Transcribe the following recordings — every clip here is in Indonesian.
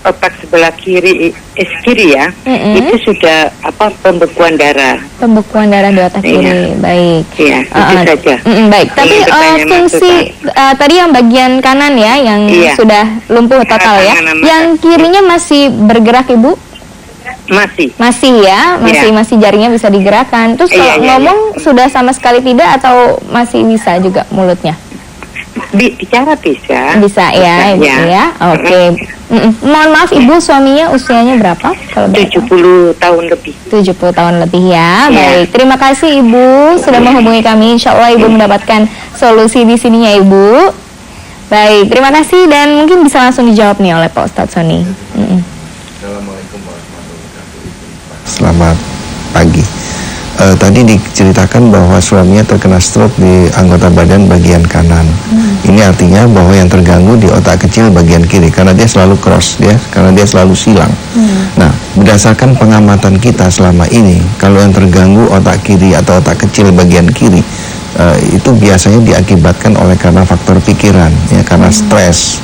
otak sebelah kiri ya, itu sudah pembekuan darah. Pembekuan darah di otak kiri, baik. Iya, itu saja. Baik, tapi fungsi tadi yang bagian kanan ya, yang sudah lumpuh total ya, yang kirinya masih bergerak Ibu? Masih ya, masih jarinya bisa digerakkan. Terus kalau ngomong sudah sama sekali tidak atau masih bisa juga mulutnya? Bicara bisa. Bisa ya, Ibu ya. Oke. Mohon maaf Ibu, suaminya usianya berapa? Kalau 70 tahun lebih. 70 tahun lebih ya. Baik, terima kasih Ibu sudah menghubungi kami. Insya Allah Ibu mendapatkan solusi di sini ya Ibu. Baik, terima kasih dan mungkin bisa langsung dijawab nih oleh Pak Ustadz Sony. Assalamualaikum warahmatullahi wabarakatuh. Selamat pagi. Tadi diceritakan bahwa suaminya terkena stroke di anggota badan bagian kanan. Ini artinya bahwa yang terganggu di otak kecil bagian kiri karena dia selalu cross karena dia selalu silang. Nah, berdasarkan pengamatan kita selama ini, kalau yang terganggu otak kiri atau otak kecil bagian kiri itu biasanya diakibatkan oleh karena faktor pikiran, karena stres,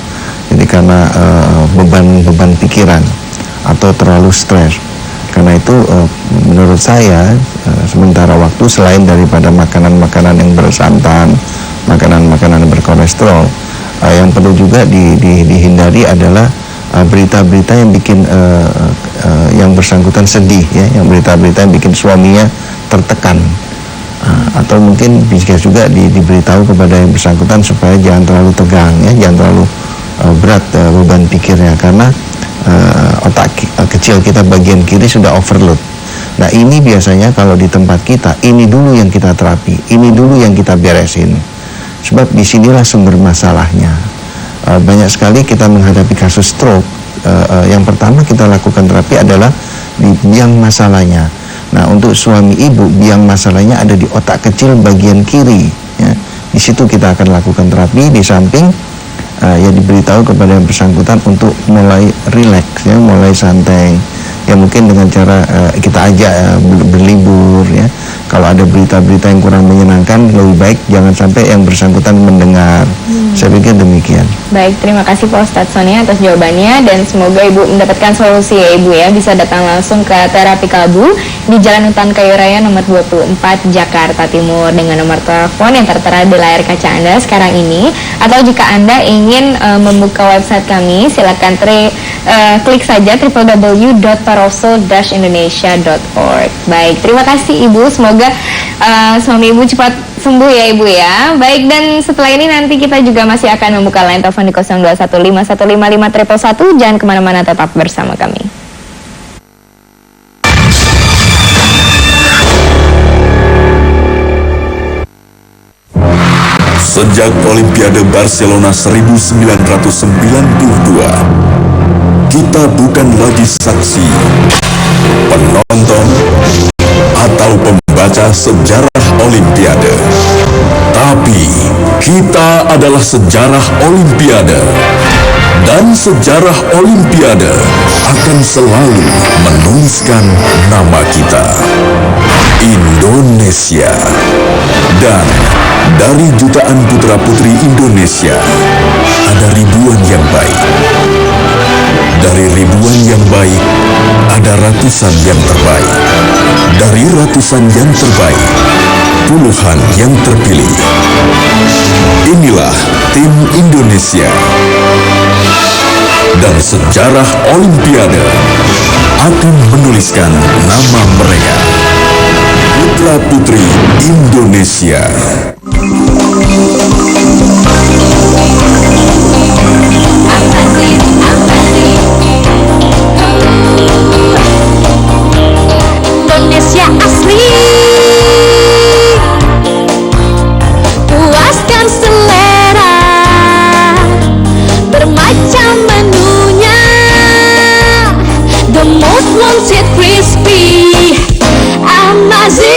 jadi karena beban pikiran atau terlalu stres. Karena itu menurut saya sementara waktu selain daripada makanan-makanan yang bersantan, makanan-makanan yang berkolesterol, yang perlu juga dihindari adalah berita-berita yang bikin yang bersangkutan sedih, yang berita-berita yang bikin suaminya tertekan, atau mungkin bisa juga diberitahu kepada yang bersangkutan supaya jangan terlalu tegang, jangan terlalu berat beban pikirnya karena otak kecil kita bagian kiri sudah overload. Nah ini biasanya kalau di tempat kita, ini dulu yang kita terapi, ini dulu yang kita beresin. Sebab disinilah sumber masalahnya. Banyak sekali kita menghadapi kasus stroke, yang pertama kita lakukan terapi adalah di biang masalahnya. Nah untuk suami ibu, biang masalahnya ada di otak kecil bagian kiri. Di situ kita akan lakukan terapi, di samping ya diberitahu kepada yang bersangkutan untuk mulai rileks, mulai santai, mungkin dengan cara kita ajak berlibur, kalau ada berita-berita yang kurang menyenangkan lebih baik jangan sampai yang bersangkutan mendengar. Saya pikir demikian. Baik, terima kasih Pak Ustadz Sony atas jawabannya dan semoga Ibu mendapatkan solusi ya Ibu ya, bisa datang langsung ke Terapi Kalbu di Jalan Utan Kayu Raya nomor 24 Jakarta Timur dengan nomor telepon yang tertera di layar kaca Anda sekarang ini, atau jika Anda ingin membuka website kami silakan klik saja www.paroso-indonesia.org. Baik, terima kasih Ibu, semoga suami Ibu cepat sembuh ya Ibu ya. Baik, dan setelah ini nanti kita juga masih akan membuka line telepon di 0215155111. Jangan kemana-mana, tetap bersama kami. Sejak Olimpiade Barcelona 1992, kita bukan lagi saksi, penonton, atau pembaca sejarah Olimpiade. Tapi kita adalah sejarah Olimpiade. Dan sejarah Olimpiade akan selalu menuliskan nama kita, Indonesia. Dan dari jutaan putra-putri Indonesia, ada ribuan yang baik. Dari ribuan yang baik, ada ratusan yang terbaik. Dari ratusan yang terbaik, puluhan yang terpilih. Inilah tim Indonesia. Dan sejarah Olimpiade akan menuliskan nama mereka. Putra-putri Indonesia. Indonesia asli, puaskan selera, bermacam menunya, the most wanted crispy, Amazing.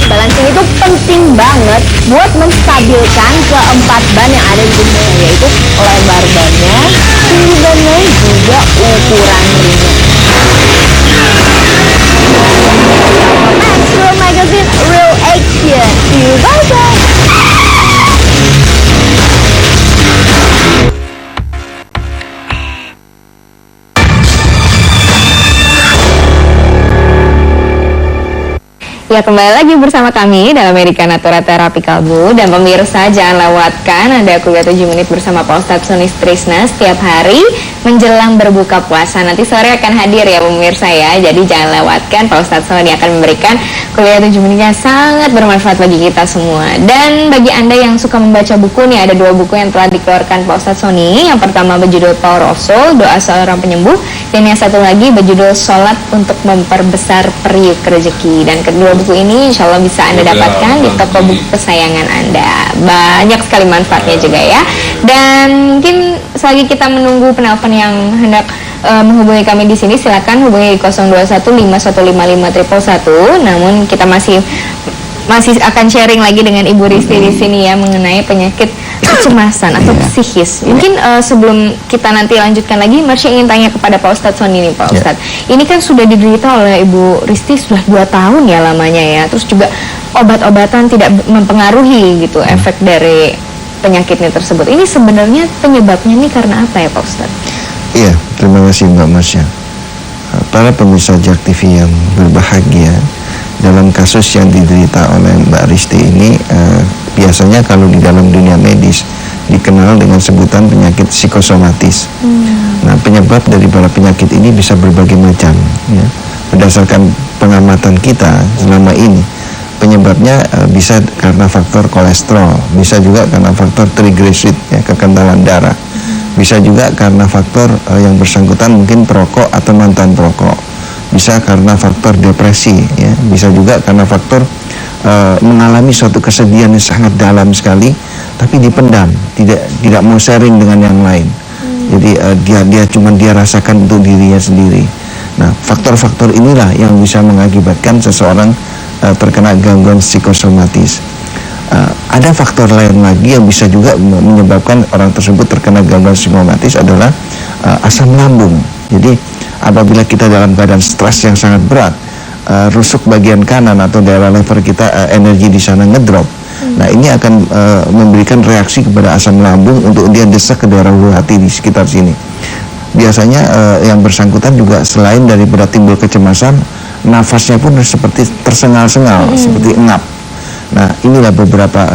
Balancing itu penting banget buat menstabilkan keempat ban yang ada di tubuhnya, yaitu lebar bannya, tinggi bannya, juga ukuran ringnya. Maxwell Magazine Ya, kembali lagi bersama kami dalam Medika Natura Terapi Kalbu. Dan pemirsa, jangan lewatkan ada kuliah 7 menit bersama Pak Ustadz Sony Trisna setiap hari menjelang berbuka puasa. Nanti sore akan hadir ya pemirsa ya. Jadi jangan lewatkan, Pak Ustadz Sony akan memberikan kuliah 7 menit yang sangat bermanfaat bagi kita semua. Dan bagi Anda yang suka membaca buku nih, ada 2 buku yang telah dikeluarkan Pak Ustadz Sony. Yang pertama berjudul Power of Soul, Doa Seorang Penyembuh. Dan yang satu lagi berjudul Sholat untuk Memperbesar Periuk Rezeki. Dan kedua buku ini insya Allah bisa Anda dapatkan di toko buku kesayangan Anda. Banyak sekali manfaatnya juga ya. Dan mungkin selagi kita menunggu penelpon yang hendak menghubungi kami di sini, silakan hubungi 0215155111. Namun kita masih akan sharing lagi dengan Ibu Risti di sini ya mengenai penyakit kecemasan atau psikis. Mungkin sebelum kita nanti lanjutkan lagi, Marsha ingin tanya kepada Pak Ustadz Sony nih, Pak Ustadz. Ini kan sudah diderita oleh Ibu Risti sudah 2 tahun ya lamanya ya. Terus juga obat-obatan tidak mempengaruhi gitu efek dari penyakitnya tersebut. Ini sebenarnya penyebabnya ini karena apa ya Pak Ustadz? Iya, terima kasih Mbak Marsha. Para pemirsa JAK TV yang berbahagia, dalam kasus yang diderita oleh Mbak Risti ini biasanya kalau di dalam dunia medis dikenal dengan sebutan penyakit psikosomatis. Nah, penyebab daripada penyakit ini bisa berbagai macam ya. Berdasarkan pengamatan kita selama ini, penyebabnya bisa karena faktor kolesterol, bisa juga karena faktor triglycerid ya, kekentalan darah. Bisa juga karena faktor yang bersangkutan mungkin perokok atau mantan perokok. Bisa karena faktor depresi ya, bisa juga karena faktor mengalami suatu kesedihan yang sangat dalam sekali tapi dipendam, tidak mau sharing dengan yang lain. Jadi dia rasakan untuk dirinya sendiri. Nah, faktor-faktor inilah yang bisa mengakibatkan seseorang terkena gangguan psikosomatis. Ada faktor lain lagi yang bisa juga menyebabkan orang tersebut terkena gangguan psikosomatis adalah asam lambung. Jadi apabila kita dalam keadaan stres yang sangat berat, rusuk bagian kanan atau daerah lever kita, energi di sana ngedrop. Nah, ini akan memberikan reaksi kepada asam lambung untuk dia desak ke daerah ulu hati di sekitar sini. Biasanya yang bersangkutan juga selain daripada timbul kecemasan, nafasnya pun seperti tersengal-sengal, seperti engap. Nah, inilah beberapa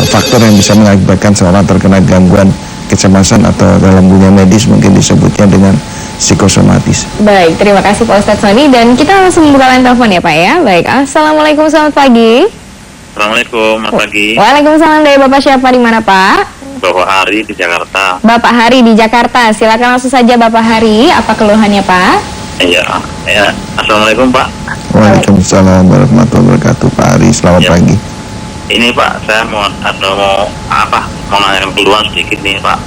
faktor yang bisa mengakibatkan seorang terkena gangguan kecemasan atau dalam dunia medis mungkin disebutnya dengan psikosomatis. Baik, terima kasih Pak Ustadz Sony. Dan kita langsung membuka line telepon ya Pak ya. Baik, Assalamualaikum, selamat pagi. Assalamualaikum, selamat pagi. Waalaikumsalam, dari Bapak siapa, di mana Pak? Bapak Hari di Jakarta. Bapak Hari di Jakarta, silakan langsung saja Bapak Hari, apa keluhannya Pak? Iya, Assalamualaikum Pak. Waalaikumsalam warahmatullahi wabarakatuh. Pak Hari, selamat pagi. Ini Pak, saya mau nanya keluhan sedikit nih Pak.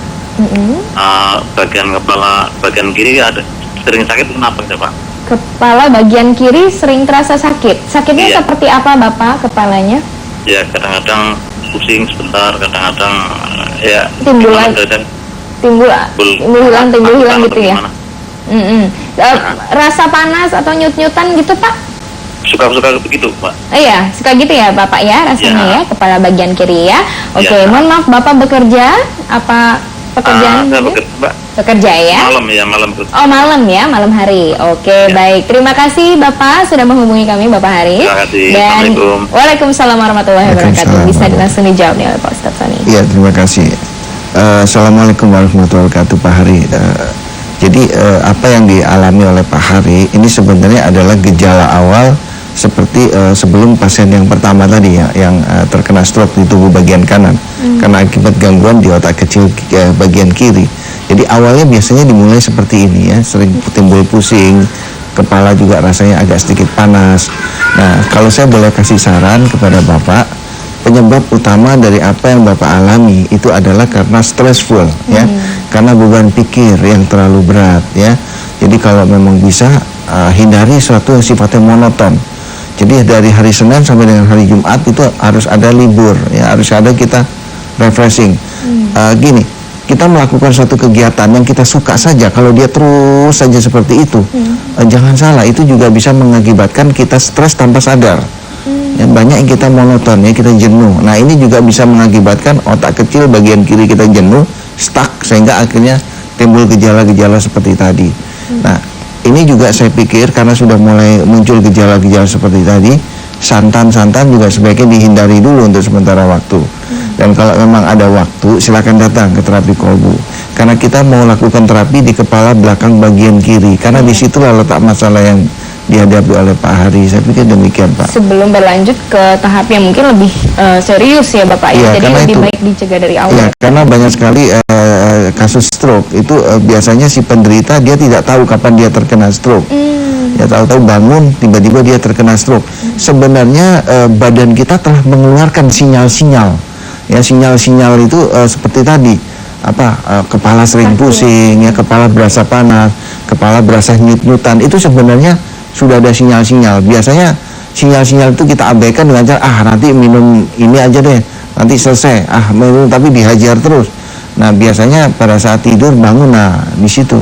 Bagian kepala bagian kiri ada sering sakit, kenapa ya Pak? Kepala bagian kiri sering terasa sakit. Sakitnya seperti apa Bapak kepalanya? Ya, kadang-kadang pusing sebentar, kadang-kadang ya timbul hilang gitu ya. Rasa panas atau nyut-nyutan gitu Pak? Suka begitu Pak. Iya, suka gitu ya Bapak ya rasanya ya, kepala bagian kiri ya. Oke, mohon maaf Bapak bekerja apa pekerjaan? Saya bekerja Pak. Bekerja ya? Malam. Oh, malam ya, malam hari. Oke, baik. Terima kasih Bapak sudah menghubungi kami Bapak Hari. Terima kasih. Dan Assalamualaikum. Waalaikumsalam warahmatullahi wabarakatuh. Bisa langsung dijawab nih oleh Pak Ustadz Sony. Iya, terima kasih. Assalamualaikum warahmatullahi wabarakatuh Pak Hari. Jadi apa yang dialami oleh Pak Hari ini sebenarnya adalah gejala awal seperti sebelum pasien yang pertama tadi ya, yang terkena stroke di tubuh bagian kanan karena akibat gangguan di otak kecil bagian kiri. Jadi awalnya biasanya dimulai seperti ini ya, sering timbul pusing, kepala juga rasanya agak sedikit panas. Nah, kalau saya boleh kasih saran kepada Bapak, penyebab utama dari apa yang Bapak alami itu adalah karena stressful ya, karena beban pikir yang terlalu berat ya. Jadi kalau memang bisa hindari sesuatu yang sifatnya monoton. Jadi dari hari Senin sampai dengan hari Jumat itu harus ada libur ya, harus ada kita refreshing. Gini, kita melakukan suatu kegiatan yang kita suka saja, kalau dia terus saja seperti itu, jangan salah, itu juga bisa mengakibatkan kita stres tanpa sadar. Ya, banyak yang kita monoton ya, kita jenuh. Nah, ini juga bisa mengakibatkan otak kecil bagian kiri kita jenuh, stuck, sehingga akhirnya timbul gejala-gejala seperti tadi. Nah, ini juga saya pikir karena sudah mulai muncul gejala-gejala seperti tadi, santan juga sebaiknya dihindari dulu untuk sementara waktu. Dan kalau memang ada waktu, silakan datang ke terapi kolbu. Karena kita mau lakukan terapi di kepala belakang bagian kiri. Karena disitulah letak masalah yang dihadapi oleh Pak Hari. Saya pikir demikian, Pak. Sebelum berlanjut ke tahap yang mungkin lebih serius ya Bapak ya, jadi lebih baik dicegah dari awal. Ya, karena banyak sekali kasus stroke itu biasanya si penderita dia tidak tahu kapan dia terkena stroke. Ya tahu-tahu bangun tiba-tiba dia terkena stroke. Sebenarnya badan kita telah mengeluarkan sinyal-sinyal. Ya, sinyal-sinyal itu seperti tadi kepala sering pusing, ya kepala berasa panas, kepala berasa nyut-nyutan, itu sebenarnya sudah ada sinyal-sinyal. Biasanya sinyal-sinyal itu kita abaikan dengan cara nanti minum ini aja deh, nanti selesai, minum, tapi dihajar terus. Nah biasanya pada saat tidur bangun, di situ.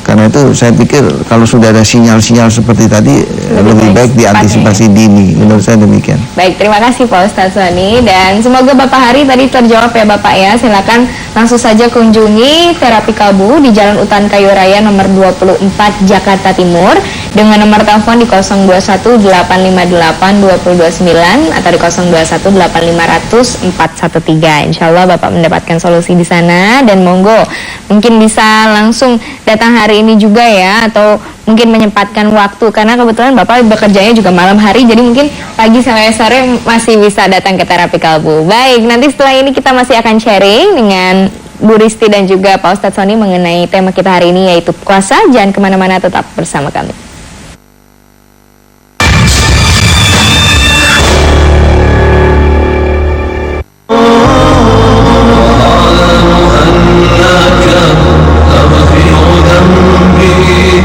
Karena itu saya pikir kalau sudah ada sinyal-sinyal seperti tadi lebih baik diantisipasi dini, menurut saya demikian. Baik, terima kasih Pak Ustadz Sony, dan semoga Bapak Hari tadi terjawab ya Bapak ya. Silakan langsung saja kunjungi terapi kalbu di Jalan Utan Kayu Raya nomor 24 Jakarta Timur dengan nomor telepon di 021 858 229 atau di 021 8500 413. Insya Allah Bapak mendapatkan solusi di sana, dan monggo mungkin bisa langsung datang hari ini juga ya, atau mungkin menyempatkan waktu karena kebetulan Bapak bekerjanya juga malam hari, jadi mungkin pagi sampai sore masih bisa datang ke terapi kalbu. Baik, nanti setelah ini kita masih akan sharing dengan Bu Risti dan juga Pak Ustadz Sony mengenai tema kita hari ini, yaitu puasa. Jangan kemana-mana, tetap bersama kami.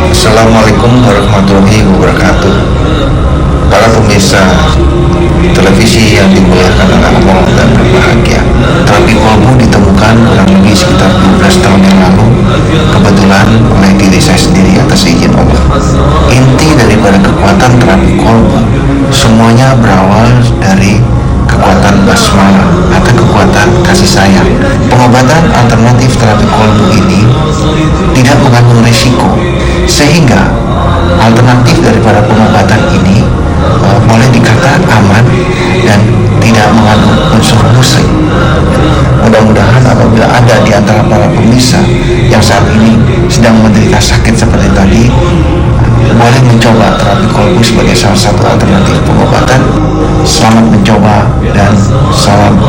Assalamualaikum warahmatullahi wabarakatuh. Para pemirsa televisi yang dimuliakan oleh Allah dan berbahagia, terapi kolbu ditemukan kurang lebih sekitar 12 tahun yang lalu, kebetulan oleh diri saya sendiri atas izin Allah. Inti daripada kekuatan terapi kolbu semuanya berawal dari kekuatan basmalah atau kekuatan kasih sayang. Pengobatan alternatif terapi kolbu ini tidak mengandung risiko, sehingga alternatif daripada pengobatan ini boleh dikatakan aman dan tidak mengandung unsur musrik. Mudah-mudahan apabila ada di antara para pemirsa yang saat ini sedang menderita sakit seperti tadi, boleh mencoba terapi kolbu sebagai salah satu alternatif pengobatan. Selamat mencoba dan salam.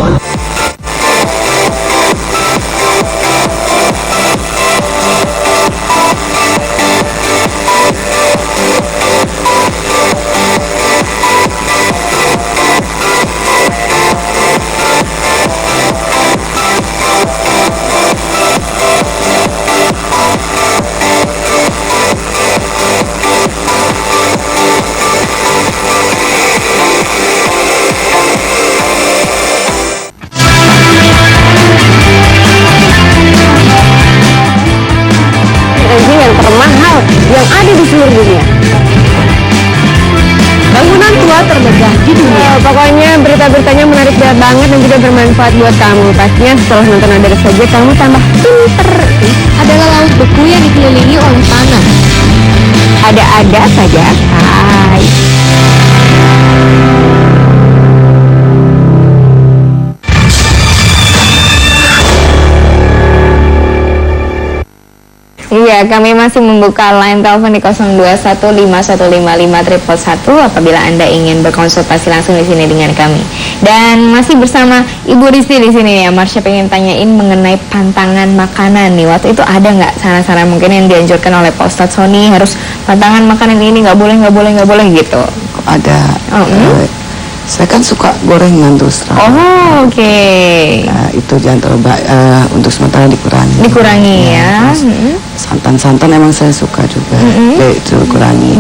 yang ada di seluruh dunia. Bangunan tua termegah di dunia. Pokoknya berita-beritanya menarik banget dan juga bermanfaat buat kamu. Pastinya setelah nonton Ada Saja kamu tambah pinter. Adalah laut beku yang dikelilingi oleh tanah. Ada-ada saja. Hai. Iya, kami masih membuka line telepon di 0215155111 apabila Anda ingin berkonsultasi langsung di sini dengan kami. Dan masih bersama Ibu Risti di sini ya. Marsha pengen tanyain mengenai pantangan makanan nih. Waktu itu ada nggak saran-saran mungkin yang dianjurkan oleh Pak Ustadz Sony, harus pantangan makanan ini nggak boleh gitu? Ada. Saya kan suka gorengan terus terang. Oh, oke. Itu jangan terlalu untuk sementara dikurangi. Dikurangi ya. Santan-santan emang saya suka juga. Itu dikurangi.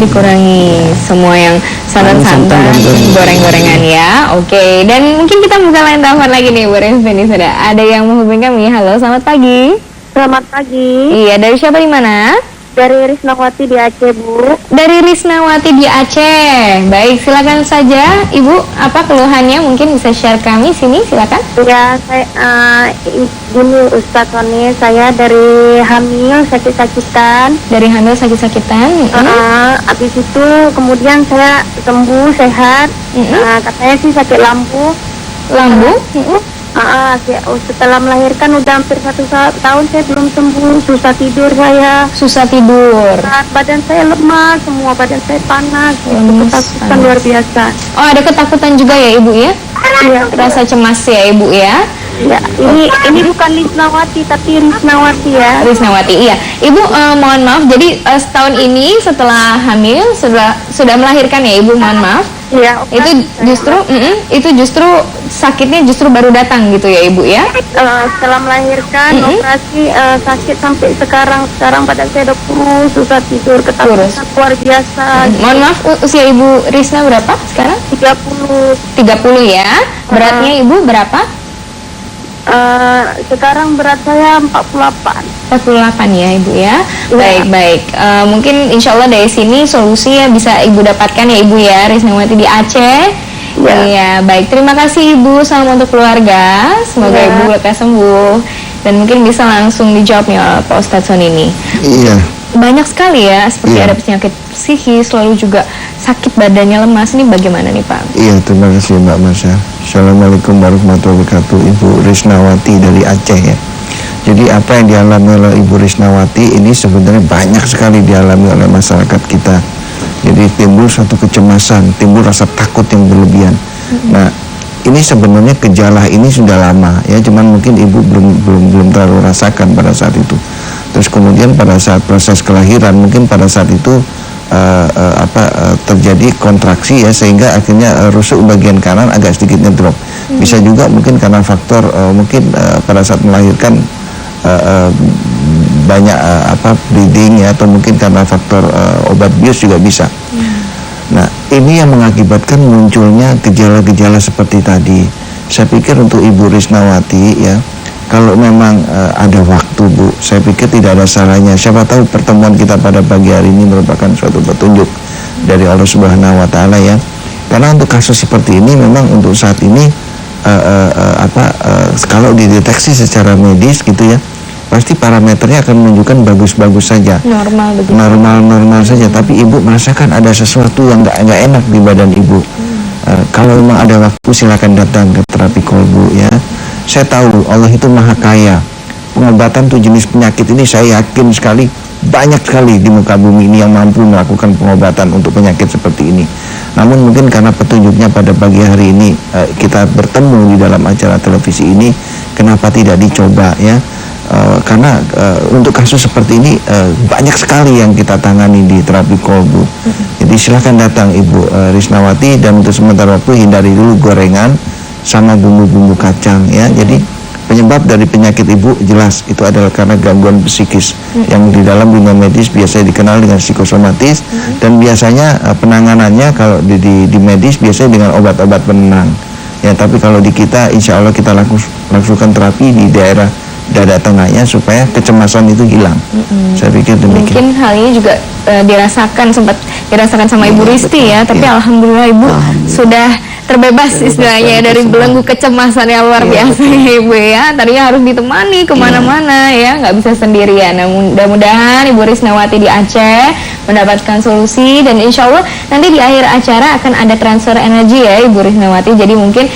Semua yang santan-santan dan goreng-gorengan ya. Oke. Dan mungkin kita buka line telepon lagi nih Bu Risti. Sudah ada yang menghubungi kami. Halo, selamat pagi. Selamat pagi. Iya, dari siapa di mana? Dari Risnawati di Aceh, Bu. Dari Risnawati di Aceh. Baik, silakan saja Ibu, apa keluhannya mungkin bisa share kami sini, silakan. Ya, saya gini Ustadz Sony, saya dari hamil sakit-sakitan. Dari hamil sakit-sakitan. Habis itu kemudian saya sembuh sehat. Katanya sih sakit lambung. Lambung? Setelah melahirkan udah hampir 1 tahun saya belum sembuh, susah tidur saya. Susah tidur. Badan saya lemas, semua badan saya panas, ketakutan luar biasa. Oh, ada ketakutan juga ya Ibu ya? Iya. Rasa cemas ya Ibu ya? Ya, ini bukan Risnawati tapi Risnawati ya. Risnawati, iya. Ibu mohon maaf, jadi setahun ini setelah hamil sudah melahirkan ya Ibu, mohon maaf. Iya. Itu justru sakitnya justru baru datang gitu ya Ibu ya? Setelah melahirkan operasi sakit sampai sekarang badan saya udah kurus, susah tidur, ketakutan luar biasa. Mohon maaf, usia Ibu Risna berapa sekarang? 30 ya. Beratnya Ibu berapa? Sekarang berat saya 48 ya Ibu ya. Baik. Mungkin insya Allah dari sini solusi ya bisa Ibu dapatkan ya Ibu ya, Risnawati di Aceh. Iya, baik. Terima kasih Ibu, salam untuk keluarga. Semoga Ibu lekas sembuh dan mungkin bisa langsung dijawabnya oleh Pak Ustadz Sony ini. Iya. Banyak sekali ya, seperti ada penyakit psikis, lalu juga sakit badannya lemas. Ini bagaimana nih Pak? Iya, terima kasih Mbak Masya. Assalamualaikum warahmatullahi wabarakatuh. Ibu Risnawati dari Aceh ya. Jadi apa yang dialami oleh Ibu Risnawati ini sebenarnya banyak sekali dialami oleh masyarakat kita. Jadi timbul suatu kecemasan, timbul rasa takut yang berlebihan. Nah, ini sebenarnya gejala ini sudah lama ya, cuman mungkin Ibu belum terlalu rasakan pada saat itu. Terus kemudian pada saat proses kelahiran mungkin pada saat itu terjadi kontraksi ya, sehingga akhirnya rusuk bagian kanan agak sedikit ngedrop. Bisa juga mungkin karena faktor pada saat melahirkan banyak bleeding ya, atau mungkin karena faktor obat bius juga bisa. Nah, ini yang mengakibatkan munculnya gejala-gejala seperti tadi. Saya pikir untuk Ibu Risnawati ya, kalau memang ada waktu Bu, saya pikir tidak ada salahnya. Siapa tahu pertemuan kita pada pagi hari ini merupakan suatu petunjuk dari Allah Subhanahu wa Ta'ala ya. Karena untuk kasus seperti ini memang untuk saat ini kalau dideteksi secara medis gitu ya, pasti parameternya akan menunjukkan bagus-bagus saja. Normal saja. Tapi Ibu merasakan ada sesuatu yang nggak enak di badan Ibu. Kalau memang ada waktu silakan datang ke terapi kolbu ya. Saya tahu Allah itu maha kaya. Pengobatan tuh jenis penyakit ini saya yakin sekali banyak sekali di muka bumi ini yang mampu melakukan pengobatan untuk penyakit seperti ini. Namun mungkin karena petunjuknya pada pagi hari ini kita bertemu di dalam acara televisi ini, kenapa tidak dicoba ya? Karena untuk kasus seperti ini banyak sekali yang kita tangani di terapi kolbu. Jadi silakan datang Ibu Risnawati, dan untuk sementara waktu hindari dulu gorengan sama bumbu-bumbu kacang ya. Jadi penyebab dari penyakit Ibu jelas itu adalah karena gangguan psikis yang di dalam dunia medis biasanya dikenal dengan psikosomatis, dan biasanya penanganannya kalau di medis biasanya dengan obat-obat penenang ya. Tapi kalau di kita insya Allah kita langsungkan terapi di daerah dada tengahnya supaya kecemasan itu hilang. Saya pikir demikian. Mungkin hal ini juga sempat dirasakan sama Ibu Risti ya, tapi alhamdulillah Ibu sudah terbebas istilahnya dari belenggu kecemasan yang luar biasa ya Ibu ya. Tadinya harus ditemani kemana-mana ya, nggak bisa sendirian. Nah, mudah-mudahan Ibu Risnawati di Aceh mendapatkan solusi, dan insya Allah nanti di akhir acara akan ada transfer energi ya Ibu Risnawati. Jadi mungkin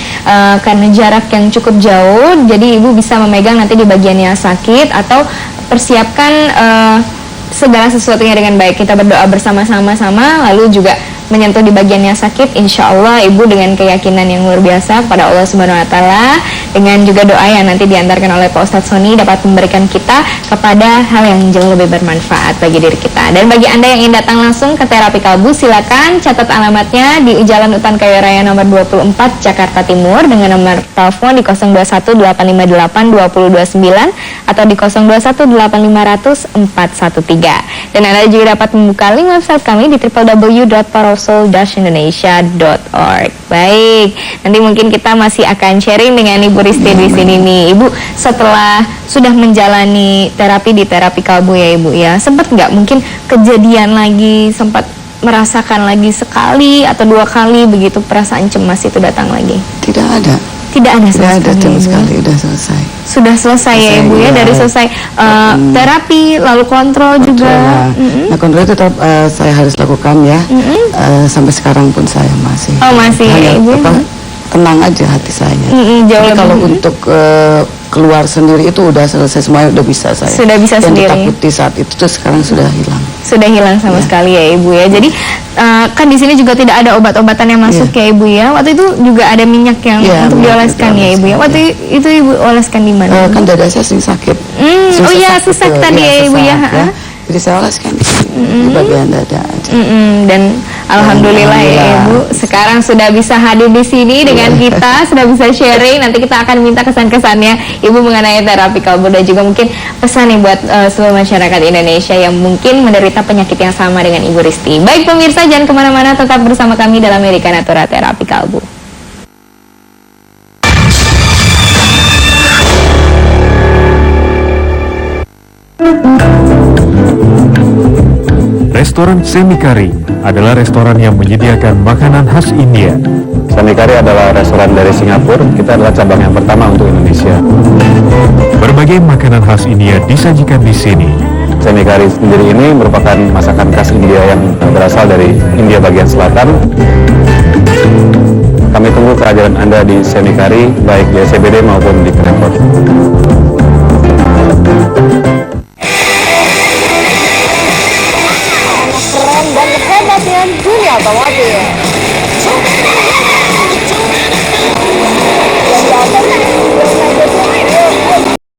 karena jarak yang cukup jauh, jadi Ibu bisa memegang nanti di bagian yang sakit, atau persiapkan segala sesuatunya dengan baik. Kita berdoa bersama-sama, lalu juga menyentuh di bagian yang sakit. Insya Allah Ibu dengan keyakinan yang luar biasa kepada Allah Subhanahu wa Ta'ala, dengan juga doa yang nanti diantarkan oleh Pak Ustadz Sony, dapat memberikan kita kepada hal yang jauh lebih bermanfaat bagi diri kita. Dan bagi Anda yang ingin datang langsung ke terapi kalbu, silakan catat alamatnya di Jalan Utan Kayu Raya nomor 24 Jakarta Timur, dengan nomor telepon di 0218582029 atau di 0218500413. Dan Anda juga dapat membuka link website kami di www.powersoul-indonesia.org. Baik, nanti mungkin kita masih akan sharing dengan Ibu Risti di sini nih. Ibu, setelah sudah menjalani terapi di terapi kalbu ya Ibu ya, sempat nggak mungkin kejadian lagi, sempat merasakan lagi sekali atau 2 kali begitu perasaan cemas itu datang lagi? Tidak ada. Tidak ada sama sekali, sudah selesai. Sudah selesai ya Ibu ya, dari selesai terapi lalu kontrol juga. Nah, kontrol tetap saya harus lakukan ya. Sampai sekarang pun saya masih. Oh, masih ya Ibu. Tenang aja hati saya. Jauh lebih. Kalau untuk keluar sendiri itu udah selesai semuanya, udah bisa saya. Sudah bisa sendiri. Yang ditakuti saat itu tuh sekarang sudah hilang. Sudah hilang sama sekali ya Ibu ya. Jadi kan di sini juga tidak ada obat-obatan yang masuk ya Ibu ya. Waktu itu juga ada minyak yang untuk dioleskan ya Ibu ya. Waktu itu Ibu oleskan di mana? Kan dada saya sering sakit. Oh iya, sesak tadi ya Ibu ya. Jadi saya oleskan di bagian dada aja. Dan alhamdulillah ya Ibu, sekarang sudah bisa hadir di sini dengan kita, sudah bisa sharing. Nanti kita akan minta kesan-kesannya Ibu mengenai terapi kalbu dan juga mungkin pesan nih buat seluruh masyarakat Indonesia yang mungkin menderita penyakit yang sama dengan Ibu Risti. Baik pemirsa, jangan kemana-mana, tetap bersama kami dalam Amerika Natura Terapi Kalbu. Restoran Semikari adalah restoran yang menyediakan makanan khas India. Semikari adalah restoran dari Singapura. Kita adalah cabang yang pertama untuk Indonesia. Berbagai makanan khas India disajikan di sini. Semikari sendiri ini merupakan masakan khas India yang berasal dari India bagian selatan. Kami tunggu kehadiran Anda di Semikari, baik di SCBD maupun di Kenepot. Dan hebatnya dunia bawah